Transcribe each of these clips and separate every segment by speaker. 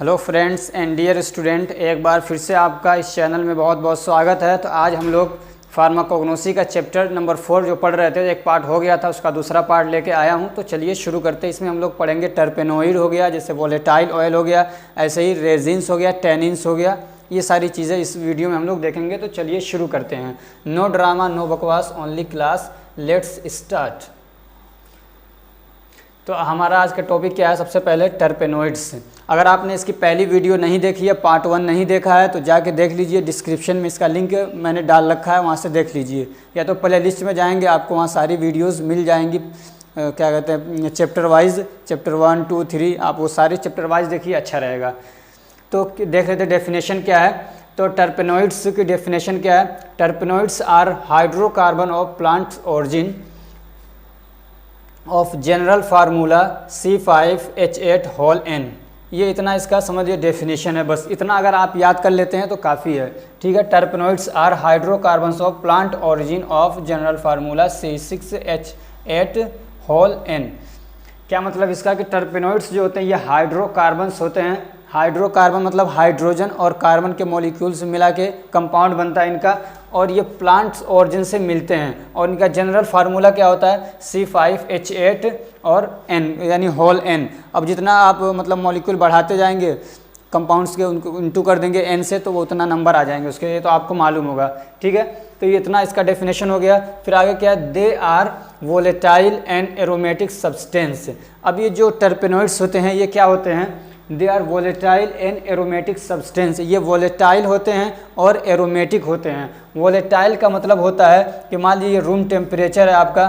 Speaker 1: Hello friends and dear student, एक बार फिर से आपका इस चैनल में बहुत बहुत स्वागत है। तो आज हम लोग फार्माकोग्नोसी का चैप्टर नंबर 4 जो पढ़ रहे थे, एक पार्ट हो गया था, उसका दूसरा पार्ट लेके आया हूं। तो चलिए शुरू करते हैं। इसमें हम लोग पढ़ेंगे टर्पेनोइड हो गया, जैसे वोलेटाइल ऑयल हो गया, ऐसे ही रेजिन्स हो गया, टैनिन्स हो गया, ये सारी चीज़ें इस वीडियो में हम लोग देखेंगे। तो चलिए शुरू करते हैं। नो ड्रामा नो बकवास, ओनली क्लास, लेट्स स्टार्ट। तो हमारा आज का टॉपिक क्या है? सबसे पहले टर्पेनोइड्स। अगर आपने इसकी पहली वीडियो नहीं देखी है, पार्ट 1 नहीं देखा है, तो जाके देख लीजिए। डिस्क्रिप्शन में इसका लिंक मैंने डाल रखा है, वहाँ से देख लीजिए, या तो प्ले लिस्ट में जाएंगे, आपको वहाँ सारी वीडियोस मिल जाएंगी। क्या कहते हैं, चैप्टर वाइज, चैप्टर 1, 2, 3, आप वो सारे चैप्टर वाइज देखिए, अच्छा रहेगा। तो देख लेते डेफिनेशन क्या है। तो टर्पेनोइड्स की डेफिनेशन क्या है? Terpenoids are hydrocarbon of plant origin of general formula C5H8 whole N। ये इतना इसका समझिए डेफिनेशन है, बस इतना अगर आप याद कर लेते हैं तो काफ़ी है। ठीक है, terpenoids are hydrocarbons of plant origin of general formula C6H8 whole N। क्या मतलब इसका कि टर्पेनोइड्स जो होते हैं ये हाइड्रोकार्बन्स होते हैं। हाइड्रोकार्बन मतलब हाइड्रोजन और कार्बन के मॉलिक्यूल्स मिला के कंपाउंड बनता है इनका, और ये प्लांट्स ऑरिजिन से मिलते हैं। और इनका जनरल फार्मूला क्या होता है? C5H8 और N, यानी होल N। अब जितना आप मतलब मॉलिक्यूल बढ़ाते जाएंगे कंपाउंड्स के, उनको इंटू कर देंगे N से, तो वो उतना नंबर आ जाएंगे उसके। ये तो आपको मालूम होगा। ठीक है, तो ये इतना इसका डेफिनेशन हो गया। फिर आगे क्या है? They are volatile and aromatic substance. अब ये जो टर्पेनोइड्स होते हैं ये क्या होते हैं? They are volatile and aromatic substance. ये वोलेटाइल होते हैं और एरोमेटिक होते हैं। वोलेटाइल का मतलब होता है कि मान लीजिए रूम टेम्परेचर है आपका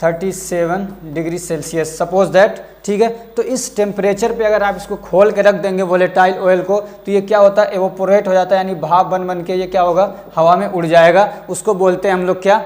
Speaker 1: 37 डिग्री सेल्सियस, सपोज दैट। ठीक है, तो इस टेम्परेचर पे अगर आप इसको खोल के रख देंगे वोलेटाइल ऑयल को, तो ये क्या होता है? एवोपोरेट हो जाता है, यानी भाप बन बन के ये क्या होगा? हवा में उड़ जाएगा। उसको बोलते हैं हम लोग क्या?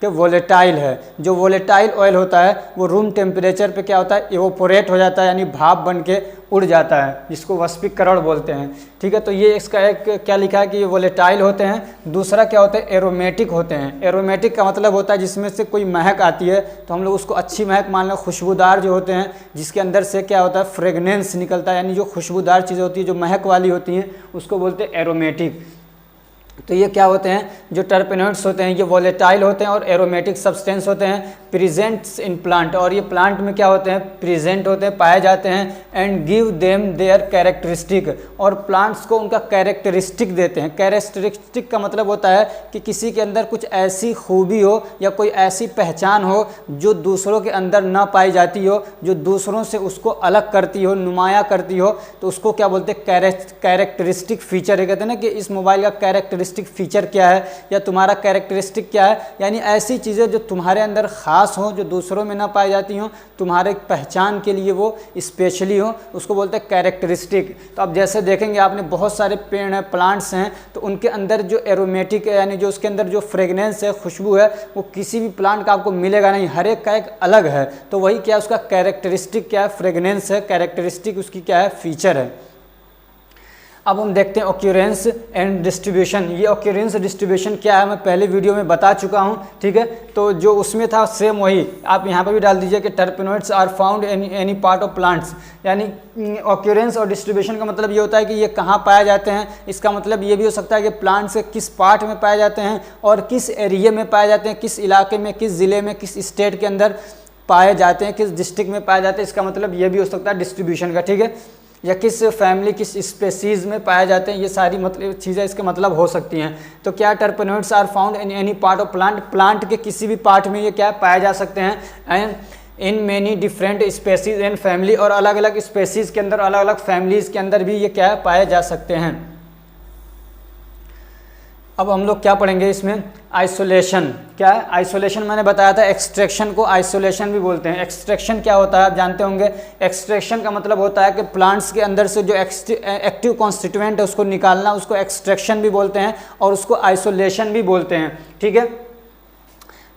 Speaker 1: कि वोलेटाइल है। जो वोलेटाइल ऑयल होता है वो रूम टेम्परेचर पे क्या होता है? एवोपोरेट हो जाता है, यानी भाप बन के उड़ जाता है, जिसको वाष्पीकरण बोलते हैं। ठीक है, तो ये इसका एक क्या लिखा है कि ये वोलेटाइल होते हैं। दूसरा क्या होता है? एरोमेटिक होते हैं। एरोमेटिक का मतलब होता है जिसमें से कोई महक आती है, तो हम लोग उसको अच्छी महक मान लो, खुशबूदार जो होते हैं, जिसके अंदर से क्या होता है? फ्रेगनेंस निकलता है, यानी जो खुशबूदार चीज़ें होती है, जो महक वाली होती हैं, उसको बोलते हैं एरोमेटिक। तो ये क्या होते हैं? जो टर्पेनोइड्स होते हैं ये वोलेटाइल होते हैं और एरोमेटिक सब्सटेंस होते हैं। प्रेजेंट्स इन प्लांट, और ये प्लांट में क्या होते हैं? प्रेजेंट होते हैं, पाए जाते हैं। And give them there characteristic, और प्लांट्स को उनका कैरेक्टरिस्टिक देते हैं। कैरेक्टरिस्टिक का मतलब होता है कि किसी के अंदर कुछ ऐसी खूबी हो या कोई ऐसी पहचान हो जो दूसरों के अंदर ना पाई जाती हो, जो दूसरों से उसको अलग करती हो, नुमाया करती हो, तो उसको क्या बोलते हैं? Characteristic feature. कहते हैं ना कि इस मोबाइल का कैरेक्टरिस्टिक फीचर क्या है, या तुम्हारा कैरेक्टरिस्टिक क्या है, यानी ऐसी चीज़ें जो तुम्हारे अंदर खास हो, जो दूसरों में ना पाई जाती हो, तुम्हारे पहचान के लिए वो स्पेशली हो, उसको बोलते हैं कैरेक्टरिस्टिक। तो अब जैसे देखेंगे आपने बहुत सारे पेड़ हैं, प्लांट्स हैं, तो उनके अंदर जो एरोमेटिक है, यानी जो उसके अंदर जो फ्रेगनेंस है, खुशबू है, वो किसी भी प्लांट का आपको मिलेगा नहीं, हर एक का एक अलग है। तो वही क्या है? उसका कैरेक्टरिस्टिक क्या है? फ्रेगनेंस है, कैरेक्टरिस्टिक उसकी क्या है? फीचर है। अब हम देखते हैं ऑक्यूरेंस एंड डिस्ट्रीब्यूशन। ये ऑक्यूरेंस डिस्ट्रीब्यूशन क्या है मैं पहले वीडियो में बता चुका हूँ। ठीक है, तो जो उसमें था सेम वही आप यहाँ पर भी डाल दीजिए कि terpenoids are found in any part of plants. यानी ऑक्यूरेंस और डिस्ट्रीब्यूशन का मतलब ये होता है कि ये कहाँ पाए जाते हैं। इसका मतलब ये भी हो सकता है कि प्लांट्स के किस पार्ट में पाए जाते हैं और किस एरिया में पाए जाते हैं, किस इलाके में, किस ज़िले में, किस स्टेट के अंदर पाए जाते हैं, किस डिस्ट्रिक्ट में पाए जाते हैं। इसका मतलब ये भी हो सकता है डिस्ट्रीब्यूशन का। ठीक है, या किस फैमिली, किस स्पेसीज़ में पाए जाते हैं, ये सारी मतलब चीज़ें इसके मतलब हो सकती हैं। तो क्या terpenoids are found in any part of plant, plant के किसी भी पार्ट में ये क्या पाए जा सकते हैं। And in many different species and family, और अलग अलग स्पेसीज़ के अंदर, अलग अलग फैमिलीज़ के अंदर भी ये क्या पाए जा सकते हैं। अब हम लोग क्या पढ़ेंगे इसमें? आइसोलेशन। क्या है आइसोलेशन? मैंने बताया था एक्सट्रैक्शन को आइसोलेशन भी बोलते हैं। एक्सट्रैक्शन क्या होता है आप जानते होंगे। एक्सट्रैक्शन का मतलब होता है कि प्लांट्स के अंदर से जो एक्टिव कॉन्स्टिट्यूएंट है उसको निकालना, उसको एक्सट्रैक्शन भी बोलते हैं और उसको आइसोलेशन भी बोलते हैं। ठीक है,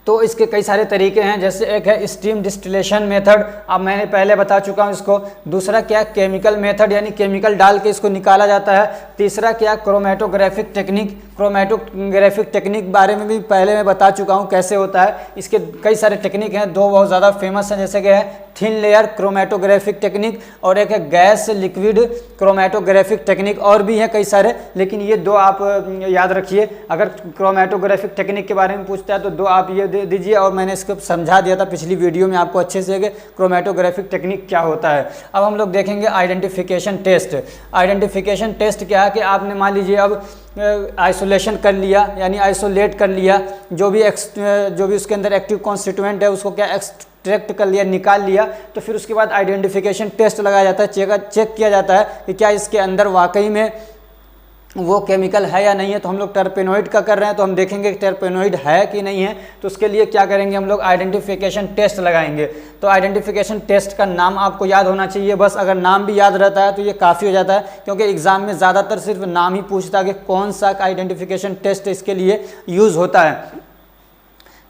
Speaker 1: तो इसके कई सारे तरीके हैं, जैसे एक है स्टीम डिस्टिलेशन मेथड, अब मैंने पहले बता चुका हूँ इसको। दूसरा क्या, केमिकल मेथड, यानी केमिकल डाल के इसको निकाला जाता है। तीसरा क्या, क्रोमेटोग्राफिक टेक्निक, क्रोमेटोग्राफिक टेक्निक बारे में भी पहले मैं बता चुका हूँ कैसे होता है। इसके कई सारे टेक्निक हैं, दो बहुत ज़्यादा फेमस हैं, जैसे कि है थिन लेयर क्रोमेटोग्राफिक टेक्निक और एक है गैस लिक्विड क्रोमेटोग्राफिक टेक्निक, और भी हैं कई सारे, लेकिन ये दो आप याद रखिए। अगर क्रोमेटोग्राफिक टेक्निक के बारे में पूछता है तो दो आप ये दे दीजिए, और मैंने इसको समझा दिया था पिछली वीडियो में आपको अच्छे से कि क्रोमेटोग्राफिक टेक्निक क्या होता है। अब हम लोग देखेंगे आइडेंटिफिकेशन टेस्ट। आइडेंटिफिकेशन टेस्ट क्या है कि आपने मान लीजिए अब आइसोलेशन कर लिया, यानी आइसोलेट कर लिया, जो भी उसके अंदर एक्टिव कॉन्स्टिट्यूएंट है उसको क्या एक्सट्रैक्ट कर लिया, निकाल लिया, तो फिर उसके बाद आइडेंटिफिकेशन टेस्ट लगाया जाता है, चेक किया जाता है कि क्या इसके अंदर वाकई में वो केमिकल है या नहीं है। तो हम लोग टर्पेनोइड का कर रहे हैं तो हम देखेंगे कि टर्पेनोइड है कि नहीं है, तो उसके लिए क्या करेंगे, हम लोग आइडेंटिफिकेशन टेस्ट लगाएंगे। तो आइडेंटिफिकेशन टेस्ट का नाम आपको याद होना चाहिए, बस अगर नाम भी याद रहता है तो ये काफ़ी हो जाता है, क्योंकि एग्जाम में ज़्यादातर सिर्फ नाम ही पूछता है कि कौन सा आइडेंटिफिकेशन टेस्ट इसके लिए यूज़ होता है।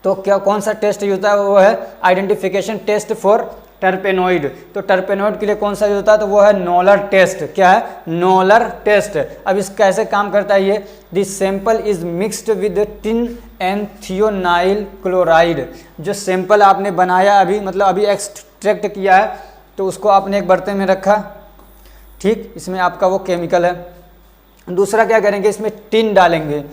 Speaker 1: तो क्या कौन सा टेस्ट यूज होता है, वो है आइडेंटिफिकेशन टेस्ट फॉर टर्पेनोइड। तो टर्पेनोइड के लिए कौन सा यूज होता है, तो वो है नोलर टेस्ट। क्या है, नोलर टेस्ट। अब इस कैसे काम करता है ये, this sample is mixed with tin and thionyl chloride. जो सैंपल आपने बनाया अभी, मतलब अभी एक्सट्रैक्ट किया है, तो उसको आपने एक बर्तन में रखा, ठीक, इसमें आपका वो केमिकल है। दूसरा क्या करेंगे, इसमें टिन डालेंगे,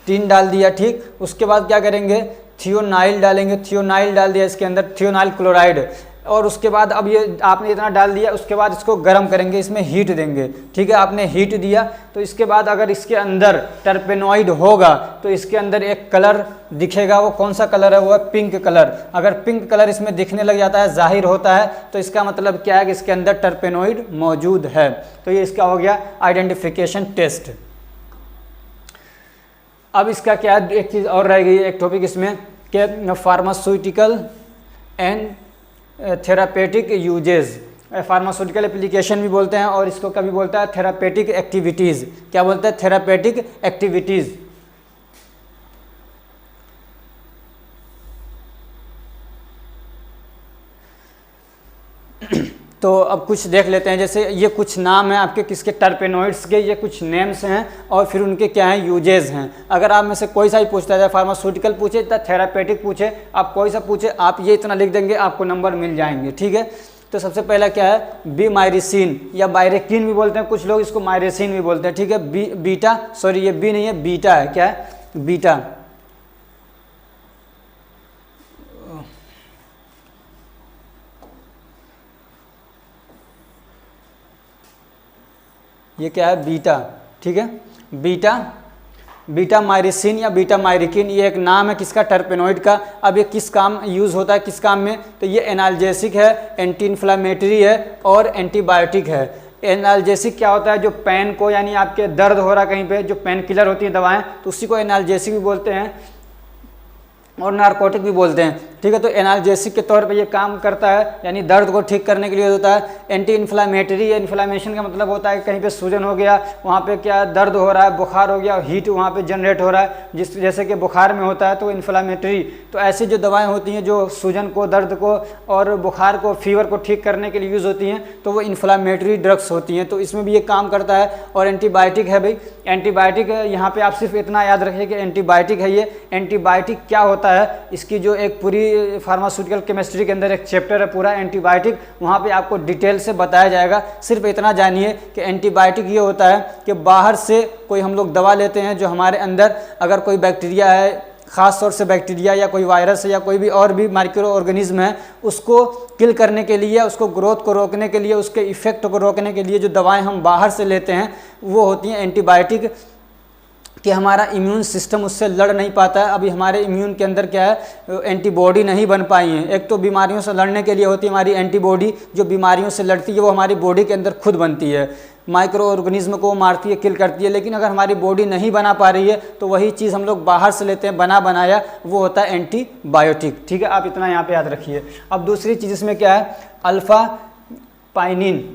Speaker 1: टिन डाल दिया, ठीक। उसके बाद क्या करेंगे, थियोनाइल डालेंगे, थियोनाइल डाल दिया इसके अंदर, थियोनाइल क्लोराइड। और उसके बाद अब ये आपने इतना डाल दिया, उसके बाद इसको गर्म करेंगे, इसमें हीट देंगे, ठीक है। आपने हीट दिया तो इसके बाद अगर इसके अंदर टर्पेनोइड होगा तो इसके अंदर एक कलर दिखेगा, वो कौन सा कलर है, वो है पिंक कलर। अगर पिंक कलर इसमें दिखने लग जाता है, जाहिर होता है, तो इसका मतलब क्या है कि इसके अंदर टर्पेनोइड मौजूद है। तो ये इसका हो गया आइडेंटिफिकेशन टेस्ट। अब इसका क्या है, एक चीज़ और रह गई, एक टॉपिक इसमें कि pharmaceutical and therapeutic uses. Pharmaceutical application भी बोलते हैं और इसको कभी बोलता है थेरापेटिक एक्टिविटीज़। क्या बोलते हैं, थेरापेटिक एक्टिविटीज़। तो अब कुछ देख लेते हैं, जैसे ये कुछ नाम है आपके किसके, टर्पेनोइड्स के, ये कुछ नेम्स हैं और फिर उनके क्या हैं, यूजेज हैं। अगर आप में से कोई सा ही पूछता है, फार्मास्यूटिकल पूछे या थेरापेटिक पूछे, आप कोई सा पूछे, आप ये इतना लिख देंगे, आपको नंबर मिल जाएंगे, ठीक है। तो सबसे पहला क्या है, बी मायरिसिन या बायरेकिन भी बोलते हैं, कुछ लोग इसको मायरिसिन भी बोलते हैं, ठीक है। बीटा, सॉरी ये बी नहीं है, बीटा है, क्या है, बीटा। ये क्या है, बीटा, ठीक है। बीटा मायरिसिन या बीटा मायरिकिन, ये एक नाम है किसका, टर्पेनोइड का। अब ये किस काम यूज़ होता है, किस काम में, तो ये एनाल्जेसिक है, एंटी इन्फ्लामेटरी है और एंटीबायोटिक है। एनाल्जेसिक क्या होता है, जो पेन को, यानी आपके दर्द हो रहा कहीं पे, जो पेन किलर होती है दवाएं, तो उसी को एनाल्जेसिक भी बोलते हैं और नारकोटिक भी बोलते हैं, ठीक है। तो एनाल्जेसिक के तौर पे ये काम करता है, यानी दर्द को ठीक करने के लिए होता है। एंटी इन्फ्लामेटरी, इन्फ्लामेशन का मतलब होता है कहीं पे सूजन हो गया, वहाँ पे क्या दर्द हो रहा है, बुखार हो गया, हीट वहाँ पे जनरेट हो रहा है, जैसे कि बुखार में होता है, तो इन्फ्लामेटरी। तो ऐसी जो दवाएं होती हैं जो सूजन को, दर्द को और बुखार को, फीवर को ठीक करने के लिए यूज़ होती हैं, तो वो इन्फ्लामेटरी ड्रग्स होती हैं, तो इसमें भी ये काम करता है। और एंटीबायोटिक है भाई, एंटीबायोटिक यहाँ पर आप सिर्फ इतना याद रखिए कि एंटीबायोटिक है। ये एंटीबायोटिक क्या होता है, इसकी जो एक पूरी फार्मास्यूटिकल केमिस्ट्री के अंदर एक चैप्टर है पूरा एंटीबायोटिक, वहाँ पे आपको डिटेल से बताया जाएगा। सिर्फ इतना जानिए कि एंटीबायोटिक ये होता है कि बाहर से कोई हम लोग दवा लेते हैं, जो हमारे अंदर अगर कोई बैक्टीरिया है, ख़ास तौर से बैक्टीरिया या कोई वायरस या कोई भी और भी माइक्रो ऑर्गेनिज्म है, उसको किल करने के लिए, उसको ग्रोथ को रोकने के लिए, उसके इफेक्ट को रोकने के लिए जो दवाएँ हम बाहर से लेते हैं वो होती हैं एंटीबायोटिक। कि हमारा इम्यून सिस्टम उससे लड़ नहीं पाता है। अभी हमारे इम्यून के अंदर क्या है, एंटीबॉडी नहीं बन पाई है। एक तो बीमारियों से लड़ने के लिए होती है हमारी एंटीबॉडी, जो बीमारियों से लड़ती है वो हमारी बॉडी के अंदर खुद बनती है, माइक्रो ऑर्गेनिज्म को मारती है, किल करती है। लेकिन अगर हमारी बॉडी नहीं बना पा रही है तो वही चीज़ हम लोग बाहर से लेते हैं बना बनाया, वो होता है एंटीबायोटिक, ठीक है। आप इतना यहाँ पर याद रखिए। अब दूसरी चीज़ इसमें क्या है, अल्फा पाइनिन।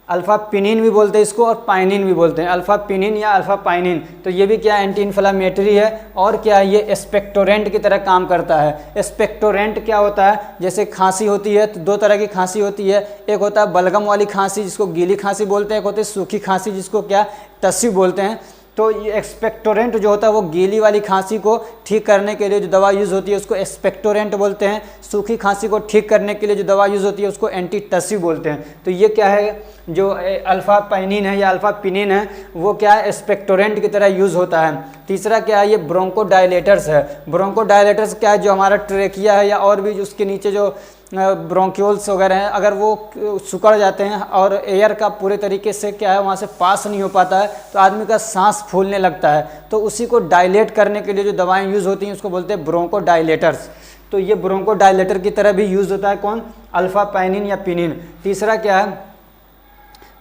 Speaker 1: अल्फा पिनिन भी बोलते हैं इसको और पाइनिन भी बोलते हैं, अल्फा पिनिन या अल्फा पाइनिन। तो ये भी क्या एंटी इन्फ्लामेटरी है और क्या है, ये एक्सपेक्टोरेंट की तरह काम करता है। एक्सपेक्टोरेंट क्या होता है, जैसे खांसी होती है तो दो तरह की खांसी होती है, एक होता है बलगम वाली खांसी जिसको गीली खांसी बोलते हैं, एक होती है सूखी खांसी जिसको क्या टस्सी बोलते हैं। तो ये एक्सपेक्टोरेंट जो होता है वो गीली वाली खांसी को ठीक करने के लिए जो दवा यूज़ होती है उसको एक्सपेक्टोरेंट बोलते हैं, सूखी खांसी को ठीक करने के लिए जो दवा यूज़ होती है उसको एंटी टस्सी बोलते हैं। तो ये क्या है, जो अल्फा पाइनिन है या अल्फा पिनिन है वो क्या है, एक्सपेक्टोरेंट की तरह यूज़ होता है। तीसरा क्या है, ये ब्रोंकोडायलेटर्स है। ब्रोंकोडायलेटर्स क्या है, जो हमारा ट्रेकिया है या और भी उसके नीचे जो ब्रोंक्यूल्स वगैरह हैं, अगर वो सिकुड़ जाते हैं और एयर का पूरे तरीके से क्या है वहाँ से पास नहीं हो पाता है तो आदमी का सांस फूलने लगता है, तो उसी को डायलेट करने के लिए जो दवाएं यूज़ होती हैं उसको बोलते हैं ब्रोंकोडायलेटर्स। तो ये ब्रोंकोडायलेटर की तरह भी यूज़ होता है कौन, अल्फा पाइनिन या पिनिन। तीसरा क्या है,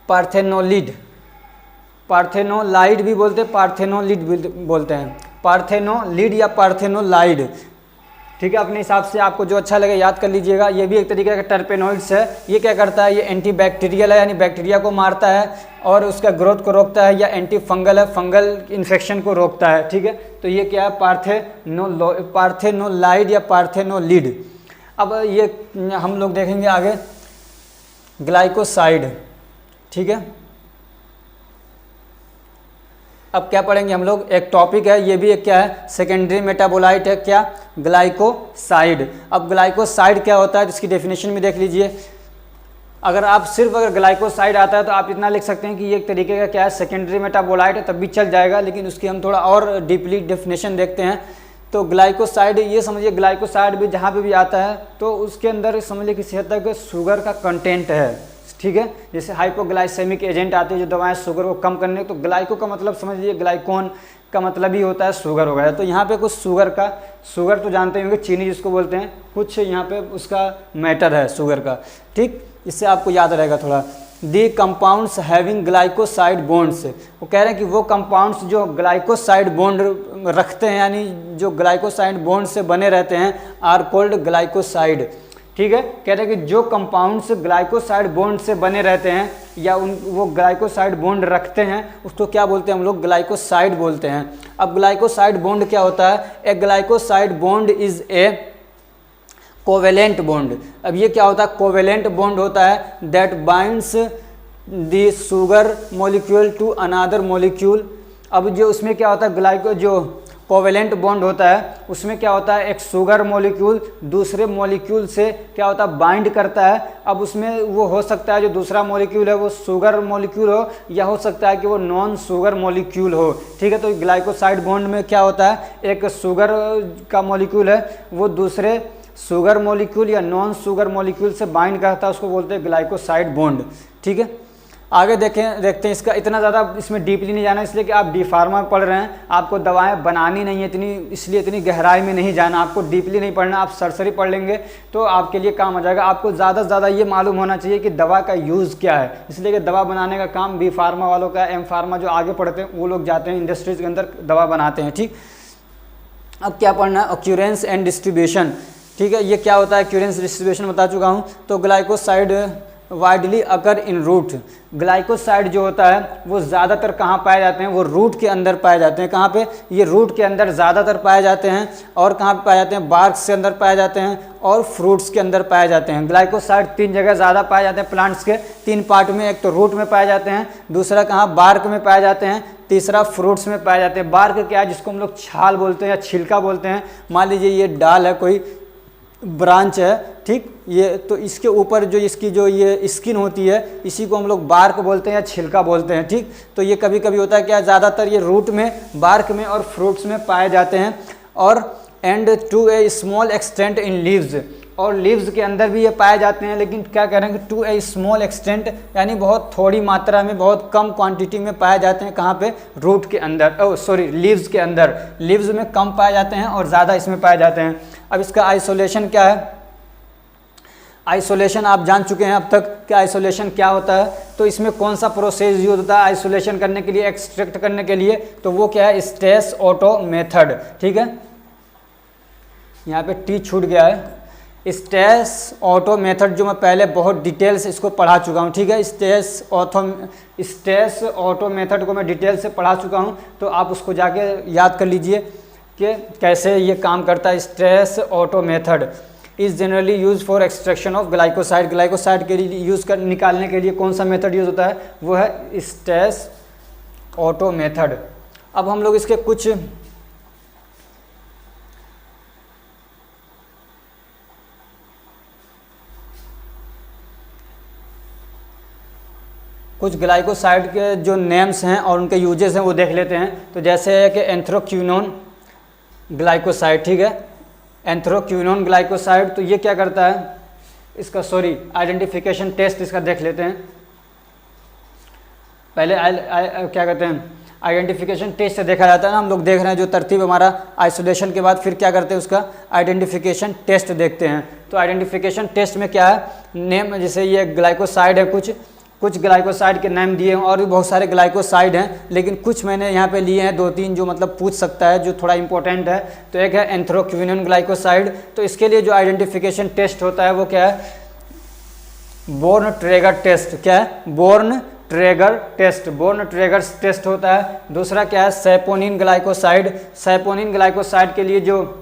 Speaker 1: पार्थेनोलिड, पार्थेनोलाइड भी बोलते हैं, पार्थेनोलिड भी बोलते हैं, पार्थेनोलिड या पार्थेनोलाइड। ठीक है, अपने हिसाब से आपको जो अच्छा लगे याद कर लीजिएगा। ये भी एक तरीके का टर्पेनोइड्स है। ये क्या करता है, ये एंटीबैक्टीरियल है यानी बैक्टीरिया को मारता है और उसका ग्रोथ को रोकता है, या एंटी फंगल है, फंगल इन्फेक्शन को रोकता है। ठीक है, तो ये क्या है, पार्थेनोलाइड या पार्थेनोलिड। अब ये हम लोग देखेंगे आगे ग्लाइकोसाइड। ठीक है, अब क्या पढ़ेंगे हम लोग, एक टॉपिक है, ये भी एक क्या है, सेकेंडरी मेटाबोलाइट है, क्या, ग्लाइकोसाइड। अब ग्लाइकोसाइड क्या होता है, इसकी डेफिनेशन भी देख लीजिए। अगर ग्लाइकोसाइड आता है तो आप इतना लिख सकते हैं कि ये एक तरीके का क्या है, सेकेंडरी मेटाबोलाइट है, तब भी चल जाएगा, लेकिन उसकी हम थोड़ा और डीपली डेफिनेशन देखते हैं। तो ग्लाइकोसाइड, ये समझिए ग्लाइकोसाइड भी जहाँ पे भी आता है तो उसके अंदर समझिए किसी हद तक शुगर का कंटेंट है। ठीक है, जैसे हाइपोग्लाइसेमिक एजेंट आते हैं जो दवाएं शुगर को कम करने, तो ग्लाइको का मतलब समझ लीजिए ग्लाइकोन का मतलब ही होता है शुगर वगैरह। तो यहाँ पे कुछ शुगर तो जानते होंगे, चीनी जिसको बोलते हैं, कुछ यहाँ पे उसका मैटर है शुगर का। ठीक, इससे आपको याद रहेगा थोड़ा। दी कंपाउंड्स हैविंग ग्लाइकोसाइड बॉन्ड्स, वो कह रहे हैं कि वो कंपाउंड्स जो ग्लाइकोसाइड बॉन्ड रखते हैं यानी जो ग्लाइकोसाइड बॉन्ड से बने रहते हैं, आर कॉल्ड ग्लाइकोसाइड। ठीक है, कह रहे हैं कि जो कंपाउंड्स ग्लाइकोसाइड बॉन्ड से बने रहते हैं या वो ग्लाइकोसाइड बॉन्ड रखते हैं उसको क्या बोलते हैं हम लोग, ग्लाइकोसाइड बोलते हैं। अब ग्लाइकोसाइड बॉन्ड क्या होता है, a glycoside bond is a covalent bond. अब ये क्या होता है, कोवेलेंट बॉन्ड होता है that binds the sugar molecule to another molecule. अब जो उसमें क्या होता है, जो कोवेलेंट बॉन्ड होता है उसमें क्या होता है, एक शुगर मॉलिक्यूल दूसरे मॉलिक्यूल से क्या होता है, बाइंड करता है। अब उसमें वो हो सकता है जो दूसरा मॉलिक्यूल है वो शुगर मॉलिक्यूल हो या हो सकता है कि वो नॉन शुगर मॉलिक्यूल हो। ठीक है, तो ग्लाइकोसाइड बॉन्ड में क्या होता है, एक शुगर का मॉलिक्यूल है वो दूसरे शुगर मॉलिक्यूल या नॉन शुगर मॉलिक्यूल से बाइंड करता है, उसको बोलते हैं ग्लाइकोसाइड बॉन्ड। ठीक है, आगे देखते हैं। इसका इतना ज़्यादा इसमें डीपली नहीं जाना, इसलिए कि आप डी फार्मा पढ़ रहे हैं, आपको दवाएं बनानी नहीं है इतनी, इसलिए इतनी गहराई में नहीं जाना, आपको डीपली नहीं पढ़ना। आप सरसरी पढ़ लेंगे तो आपके लिए काम आ जाएगा। आपको ज़्यादा से ज़्यादा ये मालूम होना चाहिए कि दवा का यूज़ क्या है, इसलिए कि दवा बनाने का काम बी फार्मा वालों का, एम फार्मा जो आगे पढ़ते हैं वो लोग जाते हैं इंडस्ट्रीज़ के अंदर दवा बनाते हैं। ठीक, अब क्या पढ़ना है, ऑक्यूरेंस एंड डिस्ट्रीब्यूशन। ठीक है, ये क्या होता है, ऑक्यूरेंस डिस्ट्रीब्यूशन बता चुका हूँ। तो ग्लाइकोसाइड वाइडली अकर इन रूट, ग्लाइकोसाइड जो होता है वो ज़्यादातर कहाँ पाए जाते हैं, वो रूट के अंदर पाए जाते हैं। कहाँ पे, ये रूट के अंदर ज़्यादातर पाए जाते हैं। और कहाँ पे पाए जाते हैं, बार्क्स के अंदर पाए जाते हैं और फ्रूट्स के अंदर पाए जाते हैं। ग्लाइकोसाइड 3 जगह ज़्यादा पाए जाते हैं प्लांट्स के, 3 पार्ट में, एक तो रूट में पाए जाते हैं, दूसरा कहाँ, बार्क में पाए जाते हैं, तीसरा फ्रूट्स में पाए जाते हैं। बार्क क्या है, जिसको हम लोग छाल बोलते हैं या छिलका बोलते हैं। मान लीजिए ये डाल है, कोई ब्रांच है, ठीक, ये तो इसके ऊपर जो इसकी जो ये स्किन होती है इसी को हम लोग बार्क बोलते हैं या छिलका बोलते हैं। ठीक, तो ये कभी कभी होता है क्या, ज़्यादातर ये रूट में, बार्क में और फ्रूट्स में पाए जाते हैं। और and to a small extent in leaves, और लीव्स के अंदर भी ये पाए जाते हैं, लेकिन क्या कह रहे हैं कि टू ए स्मॉल एक्सटेंट यानी बहुत थोड़ी मात्रा में, बहुत कम क्वांटिटी में पाए जाते हैं। कहाँ पे, रूट के अंदर, लीव्स के अंदर। लीव्स में कम पाए जाते हैं और ज़्यादा इसमें पाए जाते हैं। अब इसका आइसोलेशन क्या है, आइसोलेशन आप जान चुके हैं अब तक कि आइसोलेशन क्या होता है। तो इसमें कौन सा प्रोसेस यूज होता है आइसोलेशन करने के लिए, एक्सट्रैक्ट करने के लिए, तो वो क्या है, स्टेस ऑटो मेथड। ठीक है, यहाँ पे टी छूट गया है, स्टेस ऑटो मेथड जो मैं पहले बहुत डिटेल से इसको पढ़ा चुका हूँ, ठीक है। स्टेस ऑटो मेथड को मैं डिटेल से पढ़ा चुका हूँ, तो आप उसको जाके याद कर लीजिए कि कैसे ये काम करता है। Stas Otto method is generally use for extraction of glycoside. Glycoside के लिए निकालने के लिए कौन सा मेथड यूज़ होता है, वो है स्टेस ऑटो मेथड। अब हम लोग इसके कुछ ग्लाइकोसाइड के जो नेम्स हैं और उनके यूजेस हैं वो देख लेते हैं। तो जैसे है कि एंथ्रोक्विनोन ग्लाइकोसाइड, ठीक है, एंथ्रोक्विनोन ग्लाइकोसाइड, तो ये क्या करता है, इसका आइडेंटिफिकेशन टेस्ट इसका देख लेते हैं। पहले क्या कहते हैं, आइडेंटिफिकेशन टेस्ट से देखा जाता है ना, हम लोग देख रहे हैं जो तरतीब हमारा आइसोलेशन के बाद फिर क्या करते हैं, उसका आइडेंटिफिकेशन टेस्ट देखते हैं। तो आइडेंटिफिकेशन टेस्ट में क्या है, नेम, जैसे ये ग्लाइकोसाइड है, कुछ ग्लाइकोसाइड के नाम दिए हैं और भी बहुत सारे ग्लाइकोसाइड हैं, लेकिन कुछ मैंने यहाँ पे लिए हैं 2-3 जो मतलब पूछ सकता है, जो थोड़ा इंपॉर्टेंट है। तो एक है एंथ्रोक्विनोन ग्लाइकोसाइड। तो इसके लिए जो आइडेंटिफिकेशन टेस्ट होता है वो क्या है, बोर्न ट्रेगर टेस्ट। क्या है, बोर्न ट्रेगर टेस्ट होता है। दूसरा क्या है, सैपोनिन ग्लाइकोसाइड के लिए जो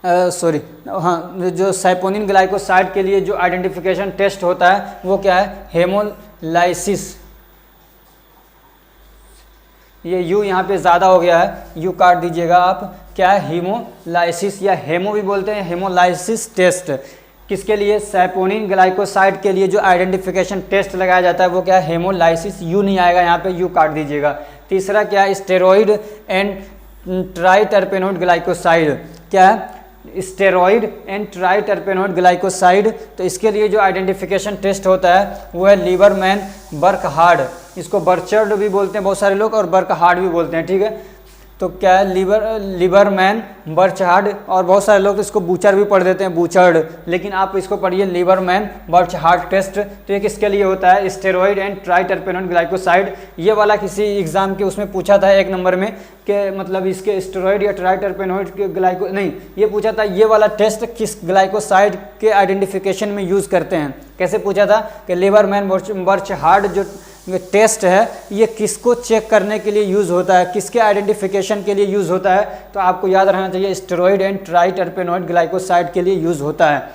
Speaker 1: जो सैपोनिन ग्लाइकोसाइड के लिए जो आइडेंटिफिकेशन टेस्ट होता है वो क्या है, हेमोलाइसिस। ये यू यहाँ पे ज़्यादा हो गया है, यू काट दीजिएगा आप। क्या है, हीमोलाइसिस या हेमो भी बोलते हैं, हेमोलाइसिस टेस्ट। किसके लिए, सैपोनिन ग्लाइकोसाइड के लिए जो आइडेंटिफिकेशन टेस्ट लगाया जाता है वो क्या है, हेमोलाइसिस। यू नहीं आएगा यहाँ पे, यू काट दीजिएगा। तीसरा क्या है, स्टेरॉइड एंड ट्राइटरपेनोइड ग्लाइकोसाइड। क्या है, स्टेरॉइड एंड ट्राइटरपेनोइड ग्लाइकोसाइड। तो इसके लिए जो आइडेंटिफिकेशन टेस्ट होता है वो है लीबरमैन बर्कहार्ड। इसको बर्चर्ड भी बोलते हैं बहुत सारे लोग और बर्कहार्ड भी बोलते हैं, ठीक है। तो क्या है, लीबरमैन बर्चहार्ड, और बहुत सारे लोग इसको बूचर भी पढ़ देते हैं, बूचर्ड, लेकिन आप इसको पढ़िए लीबरमैन बर्चहार्ड टेस्ट। तो ये किसके लिए होता है, स्टेरॉइड एंड ट्राइटरपेनोइड ग्लाइकोसाइड। ये वाला किसी एग्जाम के उसमें पूछा था 1 नंबर में कि मतलब इसके स्टेरॉइड या ट्राइटरपेनोइड के ये पूछा था, ये वाला टेस्ट किस ग्लाइकोसाइड के आइडेंटिफिकेशन में यूज़ करते हैं। कैसे पूछा था कि लीबरमैन बर्चहार्ड जो टेस्ट है ये किसको चेक करने के लिए यूज़ होता है, किसके आइडेंटिफिकेशन के लिए यूज़ होता है। तो आपको याद रहना चाहिए, स्टेरॉइड एंड ट्राइटरपेनोइड ग्लाइकोसाइड के लिए यूज़ होता है।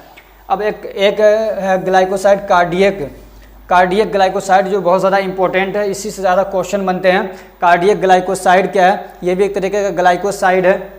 Speaker 1: अब एक है ग्लाइकोसाइड कार्डियक ग्लाइकोसाइड, जो बहुत ज़्यादा इंपॉर्टेंट है, इसी से ज़्यादा क्वेश्चन बनते हैं। कार्डियक ग्लाइकोसाइड क्या है, ये भी एक तरीके का ग्लाइकोसाइड है।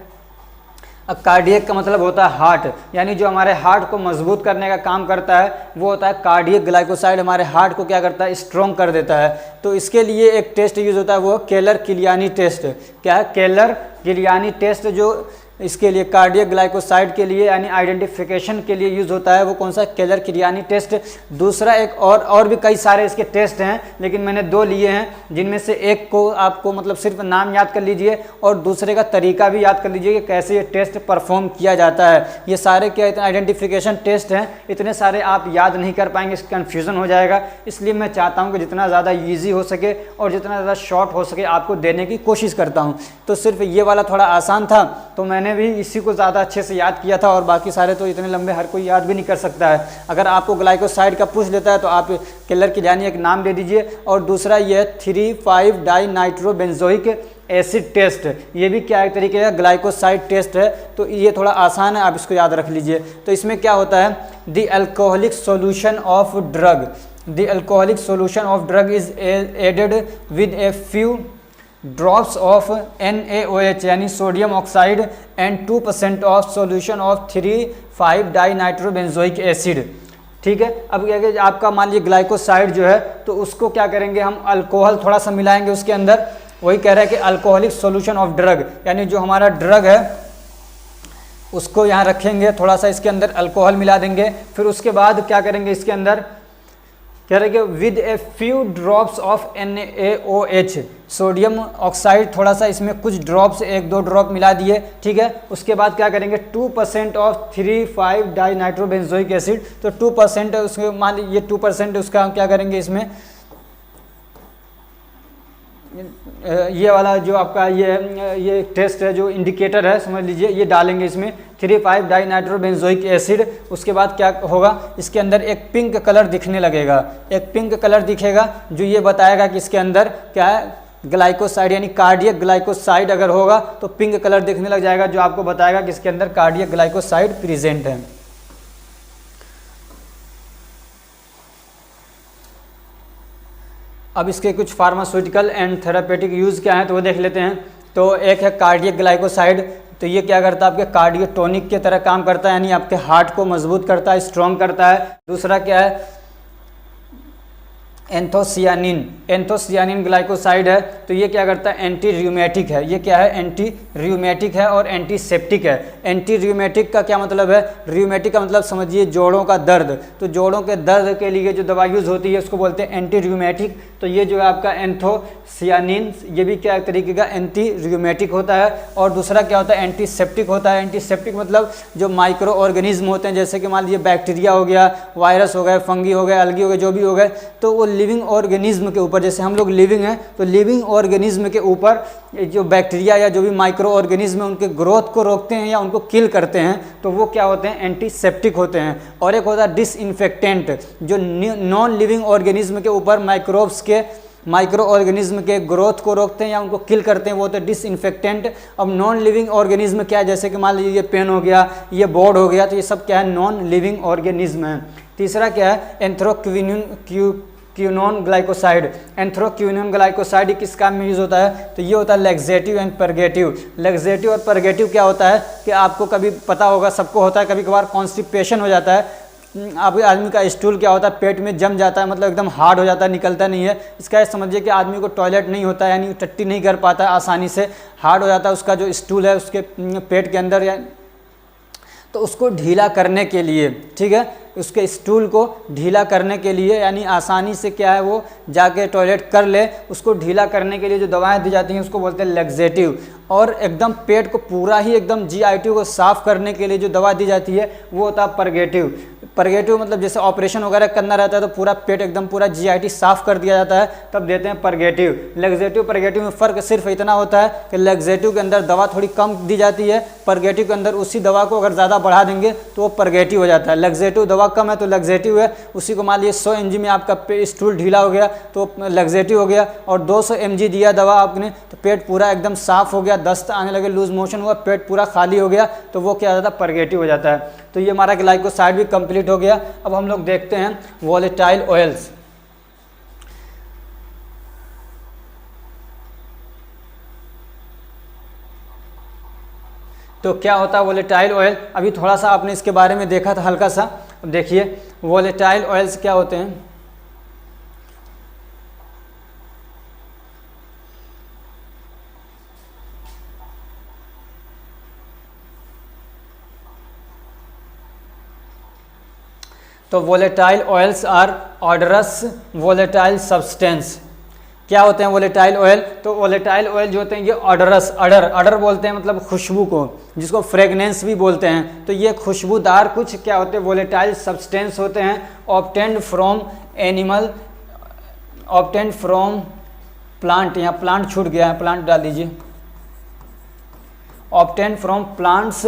Speaker 1: अब कार्डियक का मतलब होता है हार्ट, यानी जो हमारे हार्ट को मजबूत करने का काम करता है वो होता है कार्डियक ग्लाइकोसाइड। हमारे हार्ट को क्या करता है, स्ट्रॉन्ग कर देता है। तो इसके लिए एक टेस्ट यूज़ होता है, वो केलर-किलियानी टेस्ट। क्या है, केलर-किलियानी टेस्ट, जो इसके लिए कार्डियक ग्लाइकोसाइड के लिए यानी आइडेंटिफिकेशन के लिए यूज़ होता है, वो कौन सा, केलर-किलियानी टेस्ट। दूसरा एक और भी कई सारे इसके टेस्ट हैं, लेकिन मैंने 2 लिए हैं, जिनमें से एक को आपको मतलब सिर्फ नाम याद कर लीजिए और दूसरे का तरीका भी याद कर लीजिए कि कैसे ये टेस्ट परफॉर्म किया जाता है। ये सारे क्या आइडेंटिफिकेशन टेस्ट हैं, इतने सारे आप याद नहीं कर पाएंगे, कन्फ्यूज़न हो जाएगा। इसलिए मैं चाहता हूँ कि जितना ज़्यादा ईजी हो सके और जितना ज़्यादा शॉर्ट हो सके आपको देने की कोशिश करता हूँ। तो सिर्फ ये वाला थोड़ा आसान था, तो मैंने भी इसी को ज़्यादा अच्छे से याद किया था, और बाकी सारे तो इतने लंबे हर कोई याद भी नहीं कर सकता है। अगर आपको ग्लाइकोसाइड का पूछ लेता है तो आप केलर-किलियानी एक नाम दे दीजिए। और दूसरा ये 3,5-डाइनाइट्रोबेंजोइक एसिड टेस्ट, ये भी क्या एक तरीके का ग्लाइकोसाइड टेस्ट है। तो ये थोड़ा आसान है, आप इसको याद रख लीजिए। तो इसमें क्या होता है, the alcoholic solution of drug is added with a few drops of NaOH यानी sodium oxide and 2% of solution of three five dinitrobenzoic acid. ठीक है। अब क्या है, आपका मान लीजिए ग्लाइकोसाइड जो है, तो उसको क्या करेंगे, हम अल्कोहल थोड़ा सा मिलाएंगे उसके अंदर। वही कह रहा है कि अल्कोहलिक सॉल्यूशन ऑफ ड्रग, यानी जो हमारा ड्रग है उसको यहाँ रखेंगे, थोड़ा सा इसके अंदर अल्कोहल मिला देंगे। फिर उसके बाद क्या करेंगे, इसके अंदर कह रहे कि with a few drops of NaOH, sodium oxide थोड़ा सा इसमें कुछ ड्रॉप्स, 1-2 ड्रॉप मिला दिए। ठीक है। उसके बाद क्या करेंगे, 2% ऑफ 3,5-डाइनाइट्रोबेंजोइक एसिड। तो 2% उसके मान लीजिए 2% उसका हम क्या करेंगे, इसमें ये वाला जो आपका ये टेस्ट है, जो इंडिकेटर है समझ लीजिए, ये डालेंगे इसमें 3,5 डाइनाइट्रोबेंजोइक एसिड। उसके बाद क्या होगा, इसके अंदर एक पिंक कलर दिखने लगेगा, एक पिंक कलर दिखेगा जो ये बताएगा कि इसके अंदर क्या है, ग्लाइकोसाइड यानी कार्डियक ग्लाइकोसाइड अगर होगा तो पिंक कलर दिखने लग जाएगा, जो आपको बताएगा कि इसके अंदर कार्डियक ग्लाइकोसाइड प्रेजेंट है। अब इसके कुछ फार्मास्यूटिकल एंड थेरापेटिक यूज़ क्या हैं तो वो देख लेते हैं। तो एक है कार्डियक ग्लाइकोसाइड, तो ये क्या करता है, आपके कार्डियोटोनिक के तरह काम करता है, यानी आपके हार्ट को मजबूत करता है, स्ट्रॉन्ग करता है। दूसरा क्या है, एंथोसियानिन, एंथोसियानिन ग्लाइकोसाइड है, तो ये क्या करता है, एंटी रियूमेटिक है। ये क्या है, एंटी रियूमेटिक है और एंटीसेप्टिक है। एंटी रियूमेटिक का क्या मतलब है, रियूमेटिक का मतलब समझिए जोड़ों का दर्द, तो जोड़ों के दर्द के लिए जो दवा यूज़ होती है उसको बोलते हैं एंटी रियूमेटिक। तो ये जो है आपका एंथोसियानिन, ये भी क्या तरीके का एंटी रियूमेटिक होता है। और दूसरा क्या होता है, एंटीसेप्टिक होता है। एंटीसेप्टिक मतलब जो माइक्रो ऑर्गेनिज्म होते हैं, जैसे कि मान लीजिए बैक्टीरिया हो गया, वायरस हो गए, फंगी हो गए, अलगी हो गए, जो भी हो गए, तो वो लिविंग ऑर्गेनिज्म के ऊपर, जैसे हम लोग लिविंग हैं तो लिविंग ऑर्गेनिज्म के ऊपर जो बैक्टीरिया या जो भी माइक्रो ऑर्गेनिज्म है उनके ग्रोथ को रोकते हैं या उनको किल करते हैं, तो वो क्या होते हैं, एंटीसेप्टिक होते हैं। और एक होता है डिसइंफेक्टेंट, जो नॉन लिविंग ऑर्गेनिज्म के ऊपर माइक्रोब्स के माइक्रो ऑर्गेनिज्म के ग्रोथ को रोकते हैं या उनको किल करते हैं, वो होते हैं डिसइंफेक्टेंट। अब नॉन लिविंग ऑर्गेनिज्म क्या है, जैसे कि मान लीजिए ये पेन हो गया, ये बोर्ड हो गया, तो ये सब क्या है, नॉन लिविंग ऑर्गेनिज्म है। तीसरा क्या है, एंथ्रोक्विनोन ग्लाइकोसाइड। एंथ्रोक्विनोन ग्लाइकोसाइड किस काम में यूज़ होता है, तो ये होता है लैक्सेटिव एंड परगेटिव। लैक्सेटिव और परगेटिव क्या होता है कि आपको कभी पता होगा, सबको होता है, कभी कभार कॉन्स्टिपेशन हो जाता है, अब आदमी का स्टूल क्या होता है, पेट में जम जाता है, मतलब एकदम हार्ड हो जाता है, निकलता नहीं है। इसका समझिए कि आदमी को टॉयलेट नहीं होता है, यानी टट्टी नहीं कर पाता है आसानी से, हार्ड हो जाता है उसका जो स्टूल है उसके पेट के अंदर, या तो उसको ढीला करने के लिए, ठीक है, उसके स्टूल को ढीला करने के लिए, यानी आसानी से क्या है वो जाके टॉयलेट कर ले, उसको ढीला करने के लिए जो दवाएं दी जाती हैं उसको बोलते हैं लैक्सेटिव। और एकदम पेट को पूरा ही एकदम जीआईटी को साफ़ करने के लिए जो दवा दी जाती है वो होता है परगेटिव। परगेटिव मतलब जैसे ऑपरेशन वगैरह करना रहता है तो पूरा पेट एकदम पूरा जीआईटी साफ़ कर दिया जाता है, तब देते हैं परगेटिव। लैक्सेटिव परगेटिव में फ़र्क सिर्फ इतना होता है कि लैक्सेटिव के अंदर दवा थोड़ी कम दी जाती है, परगेटिव के अंदर उसी दवा को अगर ज़्यादा बढ़ा देंगे तो वो परगेटिव हो जाता है। लैक्सेटिव दवा कम है तो लैक्सेटिव है, उसी को मान लीजिए 100 mg में आपका स्टूल ढीला हो गया तो लैक्सेटिव हो गया, और 200 mg दिया दवा आपने तो पेट पूरा एकदम साफ़ हो गया, दस्त आने लगे, लूज मोशन हुआ, पेट पूरा खाली हो गया, तो वो क्या हो जाता है, परगेटिव हो जाता है। तो ये हमारा ग्लाइकोसाइड भी कंप्लीट हो गया। अब हम लोग देखते हैं वोलेटाइल ऑयल्स। तो क्या होता है वोलेटाइल ऑयल, अभी थोड़ा सा आपने इसके बारे में देखा था हल्का सा। अब देखिए वोलेटाइल ऑयल्स क्या होते हैं। तो volatile oils are odorous volatile substance. क्या होते हैं वोलेटाइल ऑयल, तो वोलेटाइल ऑयल जो होते हैं ये ऑडरस, अडर बोलते हैं मतलब खुशबू को, जिसको फ्रेगनेंस भी बोलते हैं। तो ये खुशबूदार कुछ क्या होते हैं, वोलेटाइल सब्सटेंस होते हैं, obtained from animal, obtained from plant, यहाँ प्लांट छूट गया है, प्लांट डाल दीजिए, obtained from plants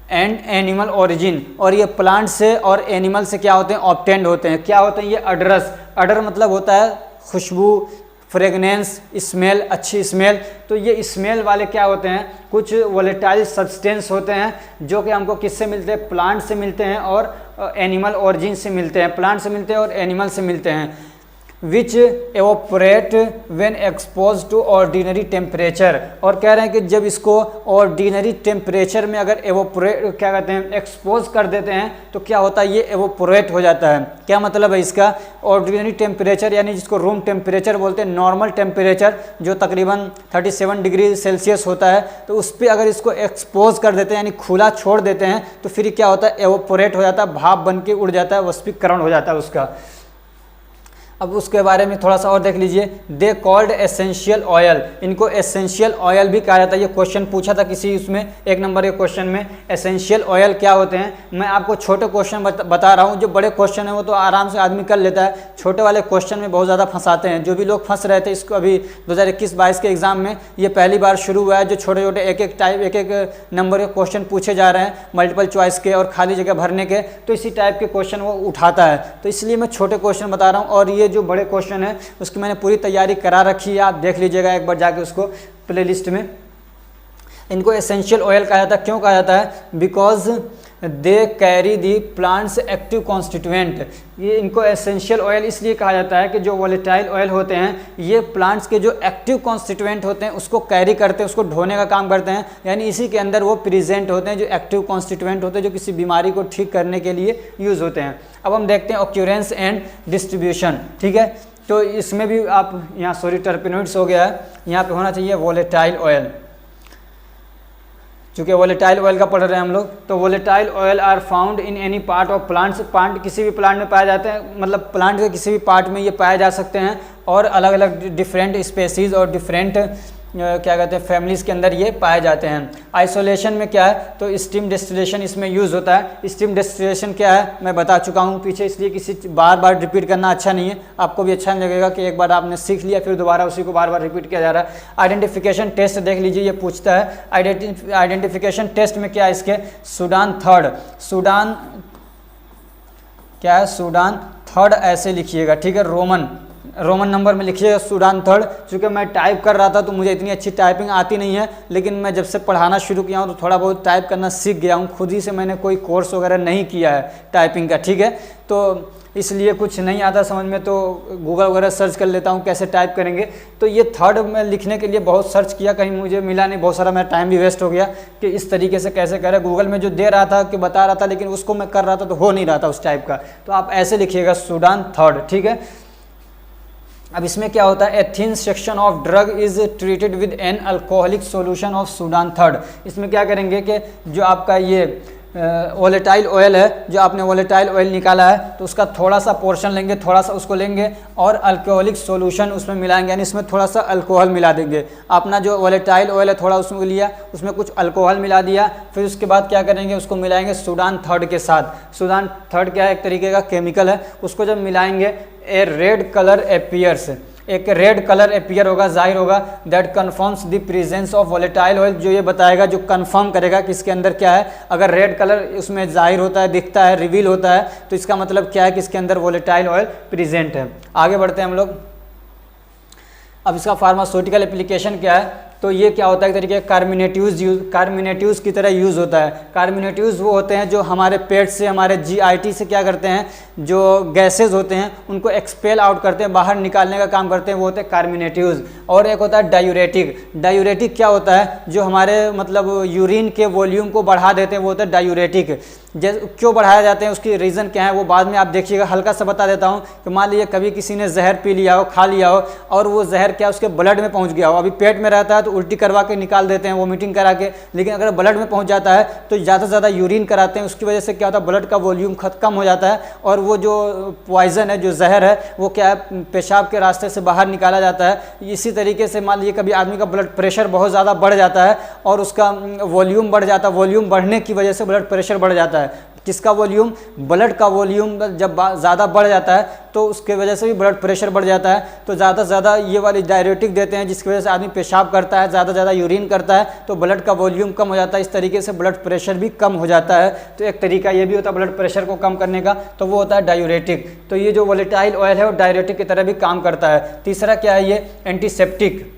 Speaker 1: and animal origin. और ये प्लांट से और एनिमल से क्या होते हैं, ऑब्टेन्ड होते हैं। क्या होते हैं ये अडरस, अडर मतलब होता है खुशबू, फ्रेगनेंस, स्मेल, अच्छी स्मेल। तो ये स्मेल वाले क्या होते हैं, कुछ वोलेटाइल सब्सटेंस होते हैं जो कि हमको किससे मिलते हैं, प्लांट से मिलते हैं और एनिमल ओरिजिन से मिलते हैं, प्लांट से मिलते हैं और एनिमल से मिलते हैं। Which evaporate when expose to ordinary temperature. और कह रहे हैं कि जब इसको ऑर्डिनरी टेम्परेचर में अगर एवोपरेट क्या कहते हैं एक्सपोज कर देते हैं तो क्या होता है, ये एवोपरेट हो जाता है। क्या मतलब है इसका, ऑर्डिनरी टेम्परेचर यानी जिसको रूम टेम्परेचर बोलते हैं, नॉर्मल टेम्परेचर जो तकरीबन 37 डिग्री सेल्सियस होता है, तो उस पर अगर इसको एक्सपोज कर देते हैं यानी खुला छोड़ देते हैं तो फिर क्या होता है, एवोपरेट हो जाता है, भाप बन के उड़ जाता है, वाष्पीकरण हो जाता है उसका। अब उसके बारे में थोड़ा सा और देख लीजिए। दे कॉल्ड एसेंशियल ऑयल, इनको एसेंशियल ऑयल भी कहा जाता है। ये क्वेश्चन पूछा था किसी उसमें 1 नंबर के क्वेश्चन में, एसेंशियल ऑयल क्या होते हैं। मैं आपको छोटे क्वेश्चन बता रहा हूँ, जो बड़े क्वेश्चन है वो तो आराम से आदमी कर लेता है, छोटे वाले क्वेश्चन में बहुत ज़्यादा फंसाते हैं। जो भी लोग फंस रहे थे इसको अभी 2021-22 के एग्जाम में ये पहली बार शुरू हुआ है, जो छोटे छोटे एक नंबर के क्वेश्चन पूछे जा रहे हैं मल्टीपल चॉइस के और खाली जगह भरने के, तो इसी टाइप के क्वेश्चन वो उठाता है। तो इसलिए मैं छोटे क्वेश्चन बता रहा हूँ, और ये जो बड़े क्वेश्चन है उसकी मैंने पूरी तैयारी करा रखी है, आप देख लीजिएगा एक बार जाके उसको प्लेलिस्ट में। इनको एसेंशियल ऑयल कहा जाता है। क्यों कहा जाता है? Because they carry the plants active constituent. ये इनको एसेंशियल ऑयल इसलिए कहा जाता है कि जो वोलेटाइल ऑयल होते हैं ये प्लांट्स के जो एक्टिव कॉन्स्टिट्यूएंट होते हैं उसको कैरी करते हैं, उसको ढोने का काम करते हैं, यानी इसी के अंदर वो प्रेजेंट होते हैं, जो एक्टिव कॉन्स्टिट्यूएंट होते हैं, जो किसी बीमारी को ठीक करने के लिए यूज़ होते हैं। अब हम देखते हैं ऑक्यूरेंस एंड डिस्ट्रीब्यूशन, ठीक है। तो इसमें भी आप यहाँ सॉरी टर्पेनोइड्स हो गया है, यहाँ पे होना चाहिए वोलेटाइल ऑयल, चूँकि वोलेटाइल ऑयल का पढ़ रहे हैं हम लोग। तो volatile oil are found in any part of plants, plant किसी भी प्लांट में पाए जाते हैं, मतलब प्लांट के किसी भी पार्ट में ये पाए जा सकते हैं, और अलग अलग डिफरेंट स्पेसीज़ और डिफरेंट क्या कहते हैं फैमिलीज़ के अंदर ये पाए जाते हैं। आइसोलेशन में क्या है? तो स्टीम डिस्टिलेशन इसमें यूज़ होता है। स्टीम डिस्टिलेशन क्या है मैं बता चुका हूँ पीछे, इसलिए किसी बार बार रिपीट करना अच्छा नहीं है, आपको भी अच्छा नहीं लगेगा कि एक बार आपने सीख लिया फिर दोबारा उसी को बार बार रिपीट किया जा रहा है। आइडेंटिफिकेशन टेस्ट देख लीजिए, ये पूछता है आइडेंटिफिकेशन टेस्ट में क्या है इसके, सूडान थर्ड, सूडान क्या है, सूडान थर्ड ऐसे लिखिएगा, ठीक है, रोमन नंबर में लिखिएगा सूडान थर्ड। चूँकि मैं टाइप कर रहा था तो मुझे इतनी अच्छी टाइपिंग आती नहीं है, लेकिन मैं जब से पढ़ाना शुरू किया हूँ तो थोड़ा बहुत टाइप करना सीख गया हूँ, खुद ही से मैंने कोई कोर्स वगैरह नहीं किया है टाइपिंग का, ठीक है। तो इसलिए कुछ नहीं आता समझ में तो गूगल वगैरह सर्च कर लेता हूँ कैसे टाइप करेंगे। तो ये थर्ड में लिखने के लिए बहुत सर्च किया, कहीं मुझे मिला नहीं, बहुत सारा मेरा टाइम भी वेस्ट हो गया कि इस तरीके से कैसे करें। गूगल में जो दे रहा था कि बता रहा था, लेकिन उसको मैं कर रहा था तो हो नहीं रहा था उस टाइप का। तो आप ऐसे लिखिएगा सूडान थर्ड, ठीक है। अब इसमें क्या होता है, a thin section of drug is treated with an alcoholic solution of Sudan third. इसमें क्या करेंगे कि जो आपका ये वोलेटाइल ऑयल है, जो आपने वोलेटाइल ऑयल निकाला है तो उसका थोड़ा सा पोर्शन लेंगे, थोड़ा सा उसको लेंगे और अल्कोहलिक सॉल्यूशन उसमें मिलाएंगे, यानी इसमें थोड़ा सा अल्कोहल मिला देंगे। अपना जो वोलेटाइल ऑयल है थोड़ा उसमें लिया, उसमें कुछ अल्कोहल मिला दिया, फिर उसके बाद क्या करेंगे उसको मिलाएंगे सूडान थर्ड के साथ। सूडान थर्ड क्या है, एक तरीके का केमिकल है, उसको जब मिलाएंगे ए रेड कलर अपीयर्स, एक रेड कलर अपीयर होगा, जाहिर होगा, that confirms the presence of volatile oil, जो ये बताएगा, जो कंफर्म करेगा कि इसके अंदर क्या है। अगर रेड कलर उसमें जाहिर होता है, दिखता है, रिवील होता है, तो इसका मतलब क्या है कि इसके अंदर वोलेटाइल ऑयल प्रेजेंट है। आगे बढ़ते हैं हम लोग। अब इसका फार्मास्यूटिकल एप्लीकेशन क्या है, तो ये क्या होता है, एक तरीके कार्मिनेटिव्स की तरह यूज़ होता है। कार्मिनेटिव्स वो होते हैं जो हमारे पेट से, हमारे जीआईटी से क्या करते हैं, जो गैसेज होते हैं उनको एक्सपेल आउट करते हैं, बाहर निकालने का काम करते हैं, वो होते हैं कार्मिनेटिव्स। और एक होता है डायूरेटिक। डायूरेटिक क्या होता है, जो हमारे मतलब यूरिन के वॉल्यूम को बढ़ा देते हैं, वो होता है डायूरेटिक। क्यों बढ़ाया जाते हैं, उसकी रीज़न क्या है वो बाद में आप देखिएगा, हल्का सा बता देता हूँ कि मान लीजिए कभी किसी ने जहर पी लिया हो, खा लिया हो, और वो जहर क्या उसके ब्लड में पहुँच गया हो, अभी पेट में रहता है तो उल्टी करवा के निकाल देते हैं, वोमिटिंग करा के, लेकिन अगर ब्लड में पहुँच जाता है तो ज़्यादा से ज़्यादा यूरिन कराते हैं, उसकी वजह से क्या होता है, ब्लड का वॉल्यूम कम हो जाता है, और वो जो पॉइजन है, जो जहर है, वो क्या है, पेशाब के रास्ते से बाहर निकाला जाता है। इसी तरीके से मान लीजिए कभी आदमी का ब्लड प्रेशर बहुत ज़्यादा बढ़ जाता है और उसका वॉल्यूम बढ़ जाता है, वॉल्यूम बढ़ने की वजह से ब्लड प्रेशर बढ़ जाता है। किसका वॉल्यूम, ब्लड का वॉल्यूम जब ज़्यादा बढ़ जाता है तो उसके वजह से भी ब्लड प्रेशर बढ़ जाता है। तो ज़्यादा से ज़्यादा ये वाली डायरेटिक देते हैं, जिसकी वजह से आदमी पेशाब करता है, ज़्यादा यूरिन करता है, तो ब्लड का वॉल्यूम कम हो जाता है, इस तरीके से ब्लड प्रेशर भी कम हो जाता है। तो एक तरीका ये भी होता है ब्लड प्रेशर को कम करने का, तो वो होता है डायूरेटिक। तो ये जो वोलेटाइल ऑयल है वो डायूरेटिक की तरह भी काम करता है। तीसरा क्या है, ये एंटीसेप्टिक।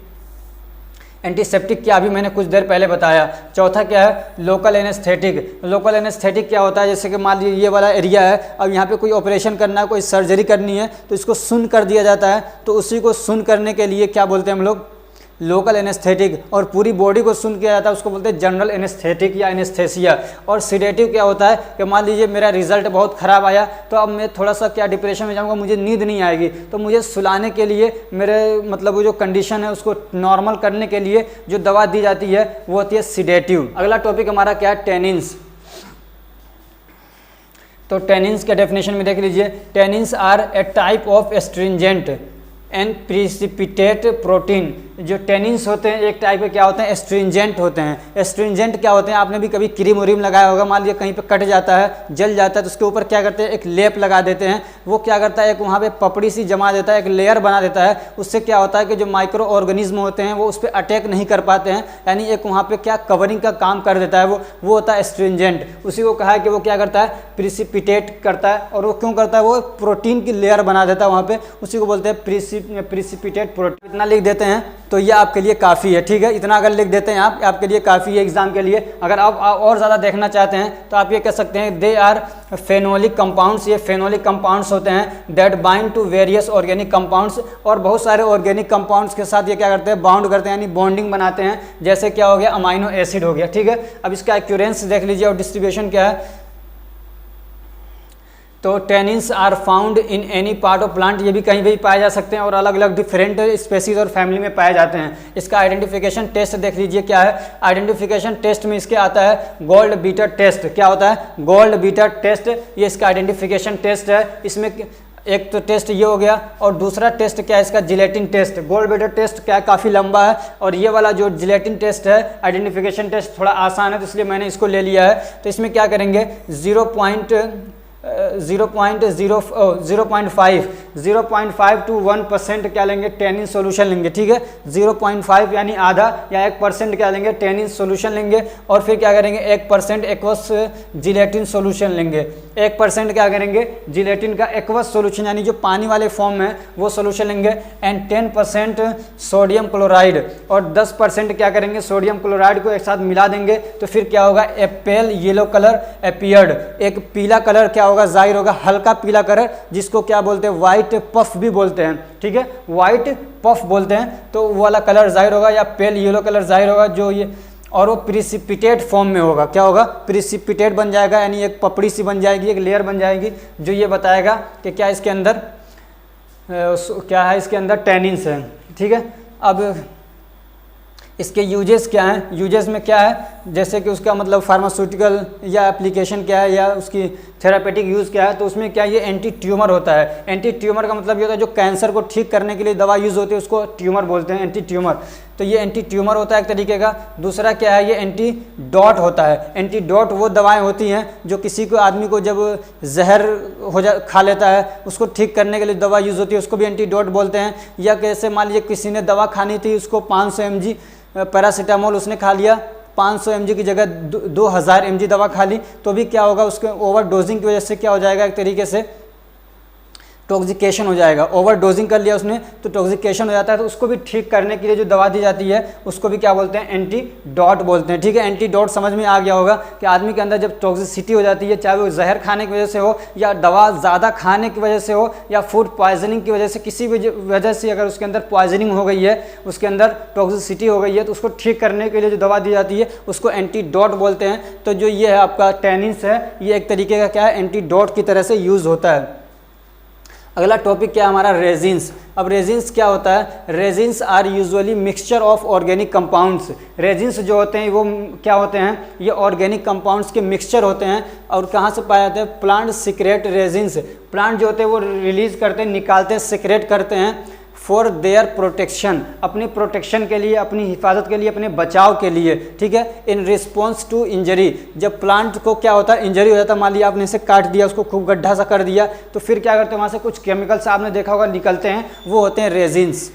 Speaker 1: एंटीसेप्टिक क्या अभी मैंने कुछ देर पहले बताया। चौथा क्या है, लोकल एनेस्थेटिक। लोकल एनेस्थेटिक क्या होता है, जैसे कि मान लीजिए ये वाला एरिया है, अब यहाँ पे कोई ऑपरेशन करना है, कोई सर्जरी करनी है, तो इसको सुन कर दिया जाता है, तो उसी को सुन करने के लिए क्या बोलते हैं हम लोग, लोकल एनेस्थेटिक। और पूरी बॉडी को सुन किया जाता है, उसको बोलते हैं जनरल एनेस्थेटिक या एनेस्थेसिया। और सीडेटिव क्या होता है कि मान लीजिए मेरा रिजल्ट बहुत ख़राब आया, तो अब मैं थोड़ा सा क्या डिप्रेशन में जाऊँगा, मुझे नींद नहीं आएगी, तो मुझे सुलाने के लिए, मेरे मतलब वो जो कंडीशन है उसको नॉर्मल करने के लिए जो दवा दी जाती है वो होती है सीडेटिव। अगला टॉपिक हमारा क्या है, टेनिन्स। तो टेनिन्स के डेफिनेशन में देख लीजिए, tannins are a type of astringent and precipitate protein. जो टेनिन्स होते हैं एक टाइप के क्या होते हैं, एस्ट्रिंजेंट होते हैं। एस्ट्रिंजेंट क्या होते हैं, आपने भी कभी क्रीम व्रीम लगाया होगा, मान लीजिए कहीं पे कट जाता है, जल जाता है, तो उसके ऊपर क्या करते हैं, एक लेप लगा देते हैं। वो क्या करता है, एक वहाँ पे पपड़ी सी जमा देता है, एक लेयर बना देता है। उससे क्या होता है कि जो माइक्रो ऑर्गेनिज्म होते हैं वो उस पर अटैक नहीं कर पाते हैं, यानी एक वहाँ पे क्या कवरिंग का काम कर देता है। वो होता है एस्ट्रिंजेंट। उसी को कहा है कि वो क्या करता है, प्रिसिपिटेट करता है। और वो क्यों करता है, वो प्रोटीन की लेयर बना देता है वहाँ पे, उसी को बोलते हैं प्रिसिपिटेट प्रोटीन। इतना लिख देते हैं तो ये आपके लिए काफ़ी है, ठीक है। इतना अगर लिख देते हैं आप, आपके लिए काफ़ी है एग्जाम के लिए। अगर आप और ज़्यादा देखना चाहते हैं तो आप ये कह सकते हैं, दे आर फेनोलिक कंपाउंड्स। ये फेनोलिक कंपाउंड्स होते हैं that bind to various organic compounds. और बहुत सारे ऑर्गेनिक कंपाउंड्स के साथ ये क्या करते हैं, बाउंड करते हैं, यानी बॉन्डिंग बनाते हैं। जैसे क्या हो गया, अमाइनो एसिड हो गया, ठीक है। अब इसका एक्यूरेंस देख लीजिए और डिस्ट्रीब्यूशन क्या है। तो tannins are found in any part of plant, ये भी कहीं भी पाए जा सकते हैं और अलग अलग डिफरेंट स्पेसीज और फैमिली में पाए जाते हैं। इसका आइडेंटिफिकेशन टेस्ट देख लीजिए क्या है। आइडेंटिफिकेशन टेस्ट में इसके आता है गोल्ड बीटर टेस्ट। क्या होता है, गोल्ड बीटर टेस्ट, ये इसका आइडेंटिफिकेशन टेस्ट है। इसमें एक तो टेस्ट ये हो गया और दूसरा टेस्ट क्या है इसका, gelatin test. Gold beater test क्या है, काफ़ी लंबा है, और ये वाला जो जिलेटिन टेस्ट है, आइडेंटिफिकेशन टेस्ट, थोड़ा आसान है, तो इसलिए मैंने इसको ले लिया है। तो इसमें क्या करेंगे, 0.5 to 1% क्या लेंगे, टेनिन सोल्यूशन लेंगे, ठीक है। 0.5 यानी आधा या 1% क्या लेंगे, टेनिन सोल्यूशन लेंगे। और फिर क्या करेंगे, 1% एक्वस जिलेटिन सोल्यूशन लेंगे। 1% क्या करेंगे, जिलेटिन का एक्वस सोल्यूशन यानी जो पानी वाले फॉर्म में वो सोल्यूशन लेंगे। एंड 10% सोडियम क्लोराइड, और 10% क्या करेंगे, सोडियम क्लोराइड को एक साथ मिला देंगे। तो फिर क्या होगा, ए पेल येलो कलर अपीयर्ड, एक पीला कलर क्या होगा, जाहिर होगा, हल्का पीला कलर, जिसको क्या बोलते हैं, व्हाइट पफ भी बोलते हैं, ठीक है, व्हाइट पफ बोलते हैं। तो वो वाला कलर जाहिर होगा, या पेल येलो कलर जाहिर होगा जो ये, और वो प्रिसिपिटेट फॉर्म में होगा। क्या होगा, प्रिसिपिटेट बन जाएगा, यानी एक पपड़ी सी बन जाएगी, एक लेयर बन जाएगी, जो ये बताएगा कि क्या इसके अंदर क्या है, इसके अंदर टेनिन्स है, ठीक है। अब इसके यूजेस क्या हैं, यूजेस में क्या है, जैसे कि उसका मतलब फार्मास्यूटिकल या एप्लीकेशन क्या है, या उसकी थेरापेटिक यूज़ क्या है। तो उसमें क्या, ये एंटी ट्यूमर होता है। एंटी ट्यूमर का मतलब ये होता है जो कैंसर को ठीक करने के लिए दवा यूज़ होती है, उसको ट्यूमर बोलते हैं, एंटी ट्यूमर। तो ये एंटी ट्यूमर होता है एक तरीके का। दूसरा क्या है, ये एंटी डॉट होता है। एंटी डॉट वो दवाएं होती हैं जो किसी को, आदमी को जब जहर खा लेता है, उसको ठीक करने के लिए दवा यूज़ होती है, उसको भी एंटी डॉट बोलते हैं। या कैसे, मान लीजिए किसी ने दवा खानी थी, उसको 500 mg पैरासीटामोल उसने खा लिया, 500 mg की जगह 2000 mg दवा खा ली, तो भी क्या होगा, उसके ओवर डोजिंग की वजह से क्या हो जाएगा, एक तरीके से टॉक्सिकेशन हो जाएगा। ओवर डोजिंग कर लिया उसने तो टॉक्सिकेशन हो जाता है। तो उसको भी ठीक करने के लिए जो दवा दी जाती है उसको भी क्या बोलते हैं, एंटी डॉट बोलते हैं, ठीक है। एंटी डॉट समझ में आ गया होगा कि आदमी के अंदर जब टॉक्सिसिटी हो जाती है, चाहे वो जहर खाने की वजह से हो, या दवा ज़्यादा खाने की वजह से हो, या फूड पॉइजनिंग की वजह से, किसी भी वजह से अगर उसके अंदर पॉइजनिंग हो गई है, उसके अंदर टॉक्सिसिटी हो गई है, तो उसको ठीक करने के लिए जो दवा दी जाती है उसको एंटी डॉट बोलते हैं। तो जो ये है आपका टेनिन्स है, ये एक तरीके का क्या है, एंटी डॉट की तरह से यूज़ होता है। अगला टॉपिक क्या है हमारा, रेजिन्स। अब रेजिन्स क्या होता है, resins are usually mixture of organic compounds. Resins जो होते हैं वो क्या होते हैं, ये ऑर्गेनिक कंपाउंड्स के मिक्सचर होते हैं। और कहाँ से पाए जाते हैं, प्लांट सीक्रेट रेजिन्स। प्लांट जो होते हैं वो रिलीज करते हैं, निकालते हैं, सीक्रेट करते हैं फॉर देयर प्रोटेक्शन, अपनी प्रोटेक्शन के लिए, अपनी हिफाजत के लिए, अपने बचाव के लिए, ठीक है। इन रिस्पॉन्स टू इंजरी, जब प्लांट को क्या होता है, इंजरी हो जाता है, मान लिया आपने इसे काट दिया, उसको खूब गड्ढा सा कर दिया, तो फिर क्या करते हैं, वहाँ से कुछ केमिकल्स आपने देखा होगा निकलते हैं, वो होते हैं रेजिन्स।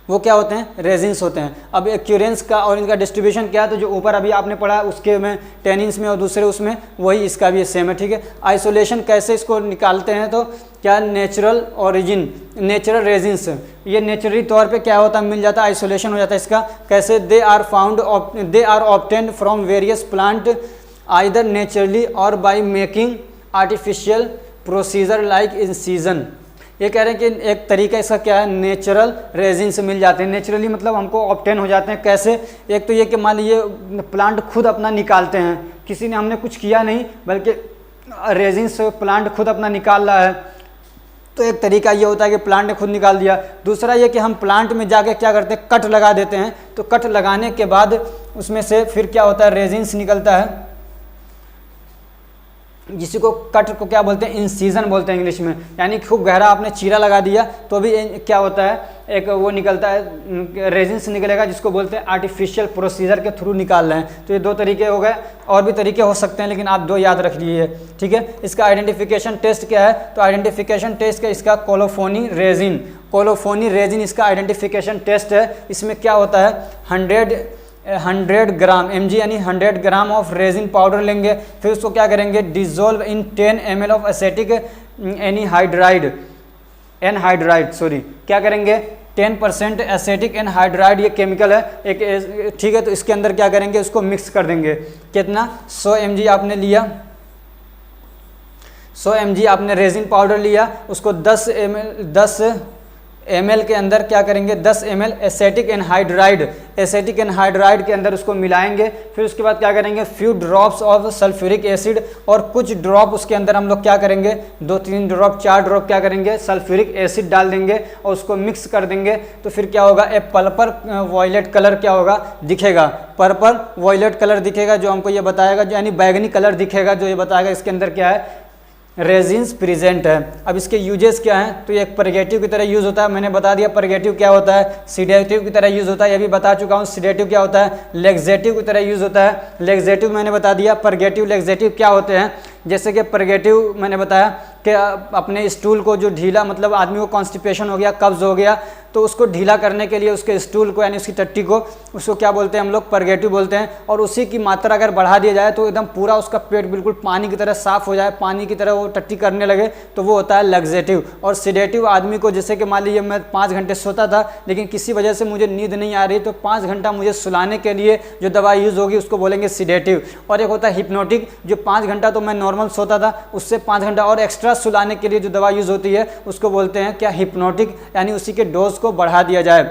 Speaker 1: वो क्या होते हैं, रेजिन्स होते हैं। अब एक्यूरेंस का और इनका डिस्ट्रीब्यूशन क्या है, तो जो ऊपर अभी आपने पढ़ा उसके में टेनिन्स में और दूसरे उसमें, वही इसका भी सेम है, ठीक है। आइसोलेशन कैसे इसको निकालते हैं, तो क्या, नेचुरल ओरिजिन, नेचुरल रेजिन्स, ये नेचुरली तौर पे क्या होता है, मिल जाता है, आइसोलेशन हो जाता है इसका। कैसे, they are obtained from various plant either naturally और by making artificial procedure like incision. ये कह रहे हैं कि एक तरीका इसका क्या है, नेचुरल रेजिन से मिल जाते हैं। नेचुरली मतलब हमको ऑब्टेन हो जाते हैं, कैसे, एक तो ये कि मान लीजिए प्लांट खुद अपना निकालते हैं, किसी ने, हमने कुछ किया नहीं, बल्कि रेजिन से प्लांट खुद अपना निकाल रहा है। तो एक तरीका ये होता है कि प्लांट ने खुद निकाल दिया। दूसरा ये कि हम प्लांट में जाके क्या करते हैं, कट लगा देते हैं। तो कट लगाने के बाद उसमें से फिर क्या होता है, रेजिन्स निकलता है। जिसी को कट को क्या बोलते हैं, इंसीजन बोलते हैं इंग्लिश में, यानी खूब गहरा आपने चीरा लगा दिया तो भी क्या होता है, एक वो निकलता है, रेजिन से निकलेगा, जिसको बोलते हैं आर्टिफिशियल प्रोसीजर के थ्रू निकाल रहे हैं। तो ये 2 तरीके हो गए, और भी तरीके हो सकते हैं लेकिन आप 2 याद रख लीजिए, ठीक है। इसका आइडेंटिफिकेशन टेस्ट क्या है, तो आइडेंटिफिकेशन टेस्ट का इसका कोलोफोनी रेजिन इसका आइडेंटिफिकेशन टेस्ट है। इसमें क्या होता है, 100 ग्राम mg यानी 100 ग्राम ऑफ रेजिन पाउडर लेंगे, फिर उसको क्या करेंगे, dissolve in 10 ml of acetic anhydride क्या करेंगे, 10% एसेटिक एनहाइड्राइड ये केमिकल है एक, ठीक है। तो इसके अंदर क्या करेंगे, उसको मिक्स कर देंगे। कितना, 100 mg आपने लिया, 100 mg आपने रेजिन पाउडर लिया, उसको 10 ml के अंदर क्या करेंगे, 10 ml एसेटिक एनहाइड्राइड के अंदर उसको मिलाएंगे। फिर उसके बाद क्या करेंगे, few drops of sulphuric acid, और कुछ ड्रॉप उसके अंदर हम लोग क्या करेंगे, 2-3 ड्रॉप 4 ड्रॉप क्या करेंगे, सल्फ्यूरिक एसिड डाल देंगे और उसको मिक्स कर देंगे। तो फिर क्या होगा, ए पर्पल वॉयलेट कलर क्या होगा, दिखेगा, पर्पल वॉयलेट कलर दिखेगा, जो हमको ये बताएगा, यानी बैगनी कलर दिखेगा, जो ये बताएगा इसके अंदर क्या है, रेजिन्स प्रेजेंट है। अब इसके यूजेस क्या हैं, तो ये एक परगेटिव की तरह यूज़ होता है, मैंने बता दिया परगेटिव क्या होता है, सीडेटिव की तरह यूज़ होता है, ये भी बता चुका हूँ। सीडेटिव क्या होता है, लेग्जेटिव की तरह यूज़ होता है, लेग्जेटिव मैंने बता दिया। परगेटिव लेग्जेटिव क्या होते हैं, जैसे कि परगेटिव मैंने बताया कि अपने स्टूल को जो ढीला, मतलब आदमी को कॉन्स्टिपेशन हो गया, कब्ज हो गया, तो उसको ढीला करने के लिए उसके स्टूल को यानी उसकी टट्टी को, उसको क्या बोलते हैं हम लोग, परगेटिव बोलते हैं। और उसी की मात्रा अगर बढ़ा दिया जाए तो एकदम पूरा उसका पेट बिल्कुल पानी की तरह साफ हो जाए, पानी की तरह वो टट्टी करने लगे, तो वो होता है लग्जेटिव। और सीडेटिव आदमी को, जैसे कि मान लीजिए मैं 5 घंटे सोता था लेकिन किसी वजह से मुझे नींद नहीं आ रही, तो 5 घंटा मुझे सुलाने के लिए जो दवा यूज़ होगी उसको बोलेंगे सीडेटिव। और एक होता है हिप्नोटिक, जो 5 घंटा तो मैं नॉर्मल सोता था, उससे 5 घंटा और एक्स्ट्रा सुलाने के लिए जो दवा यूज़ होती है उसको बोलते हैं क्या, हिप्नोटिक, यानी उसी के डोज को बढ़ा दिया जाए।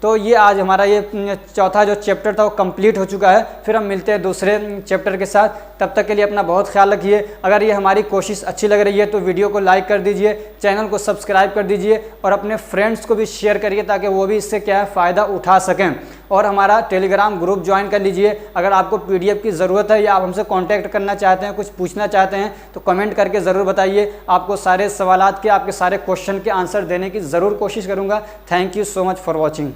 Speaker 1: तो ये आज हमारा ये चौथा जो चैप्टर था वो कंप्लीट हो चुका है। फिर हम मिलते हैं दूसरे चैप्टर के साथ, तब तक के लिए अपना बहुत ख्याल रखिए। अगर ये हमारी कोशिश अच्छी लग रही है तो वीडियो को लाइक कर दीजिए, चैनल को सब्सक्राइब कर दीजिए और अपने फ्रेंड्स को भी शेयर करिए ताकि वो भी इससे क्या है फ़ायदा उठा सकें। और हमारा टेलीग्राम ग्रुप ज्वाइन कर लीजिए। अगर आपको PDF की ज़रूरत है या आप हमसे कांटेक्ट करना चाहते हैं, कुछ पूछना चाहते हैं तो कमेंट करके ज़रूर बताइए। आपको सारे सवालात के, आपके सारे क्वेश्चन के आंसर देने की ज़रूर कोशिश करूँगा। Thank you so much for watching.